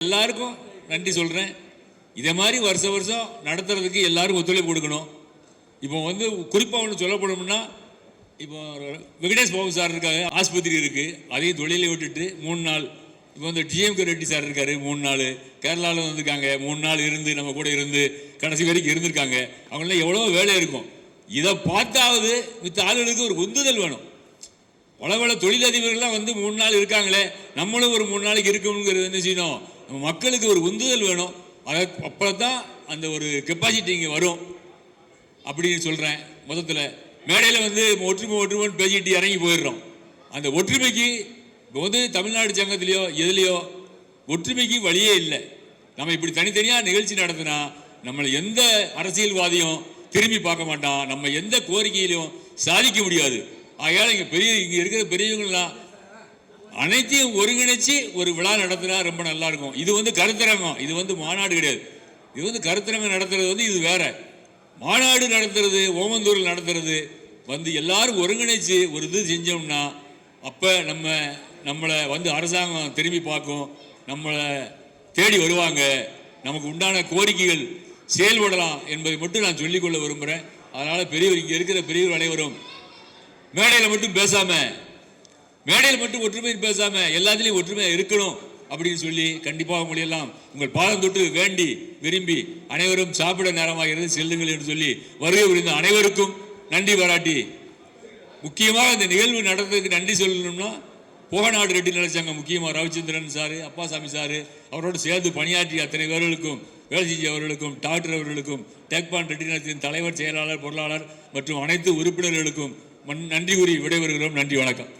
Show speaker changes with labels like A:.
A: எல்லாருக்கும் நன்றி சொல்கிறேன். இதே மாதிரி வருஷம் வருஷம் நடத்துறதுக்கு எல்லாரும் ஒத்துழைப்பு கொடுக்கணும். இப்போ குறிப்பாக ஒன்று சொல்லப்படணும்னா, இப்போ வெங்கடேஷ் பாபு சார் இருக்காங்க, ஆஸ்பத்திரி இருக்குது, அதையும் தொழிலை விட்டுட்டு 3 நாள். இப்போ டிஎம்கே ரெட்டி சார் இருக்காரு, 3 நாள் கேரளாவில் வந்திருக்காங்க, 3 நாள் இருந்து நம்ம கூட இருந்து கடைசி வரைக்கும் இருந்திருக்காங்க. அவங்களாம் எவ்வளோ வேலை இருக்கும். இதை பார்த்தாவது மித்த ஆளுகளுக்கு ஒரு உந்துதல் வேணும். பல தொழிலதிபர்கள்லாம் 3 நாள் இருக்காங்களே, நம்மளும் ஒரு 3 நாளைக்கு இருக்கணுங்கிறது என்ன செய்யணும், நம்ம மக்களுக்கு ஒரு உந்துதல் வேணும். அப்போ தான் அந்த ஒரு கெப்பாசிட்டி இங்கே வரும் அப்படின்னு சொல்கிறேன். மொத்தத்தில் மேடையில் ஒற்றுமைன்னு பேசிட்டு இறங்கி போயிடுறோம். அந்த ஒற்றுமைக்கு இப்போ தமிழ்நாடு சங்கத்திலையோ எதுலையோ ஒற்றுமைக்கு வழியே இல்லை. நம்ம இப்படி தனித்தனியாக நிகழ்ச்சி நடத்தினா நம்மளை எந்த அரசியல்வாதியும் திரும்பி பார்க்க மாட்டான், நம்ம எந்த கோரிக்கையிலும் சாதிக்க முடியாது. ஆகையால் இங்கே இருக்கிற பெரியவங்களாம் அனைத்தையும் ஒருங்கிணைச்சு ஒரு விழா நடத்தினா ரொம்ப நல்லா இருக்கும். இது கருத்தரங்கம், இது மாநாடு கிடையாது. இது கருத்தரங்கம் நடத்துறது இது வேற. மாநாடு நடத்துறது, ஓமந்தூரில் நடத்துறது எல்லாரும் ஒருங்கிணைச்சு ஒரு இது செஞ்சோம்னா அப்போ நம்மளை அரசாங்கம் திரும்பி பார்க்கும், நம்மளை தேடி வருவாங்க, நமக்கு உண்டான கோரிக்கைகள் செயல்படலாம் என்பதை மட்டும் நான் சொல்லிக்கொள்ள விரும்புகிறேன். அதனால் இங்கே இருக்கிற பெரியவர் அனைவரும் மேடையில் மட்டும் ஒற்றுமை பேசாம எல்லாத்திலையும் ஒற்றுமையாக இருக்கணும் அப்படின்னு சொல்லி கண்டிப்பாக உங்களையெல்லாம் உங்கள் பாதம் தொட்டு வேண்டி விரும்பி அனைவரும் சாப்பிட நேரமாகிறது செல்லுங்கள் என்று சொல்லி வருகை புரிந்த அனைவருக்கும் நன்றி பாராட்டி, முக்கியமாக இந்த நிகழ்வு நடந்ததுக்கு நன்றி சொல்லணும்னா போகநாடு ரெட்டி நலச்சங்கம், முக்கியமாக ரவிச்சந்திரன் சாரு, அப்பாசாமி சாரு, அவரோடு சேர்ந்து பணியாற்றிய அத்தனை பேர்களுக்கும், வேலைச்சி அவர்களுக்கும், டாக்டர் அவர்களுக்கும், டேக்பான் ரெட்டி நலத்தின் தலைவர், செயலாளர், பொருளாளர் மற்றும் அனைத்து உறுப்பினர்களுக்கும் நன்றி கூறி விடைபெறுகிறோம். நன்றி, வணக்கம்.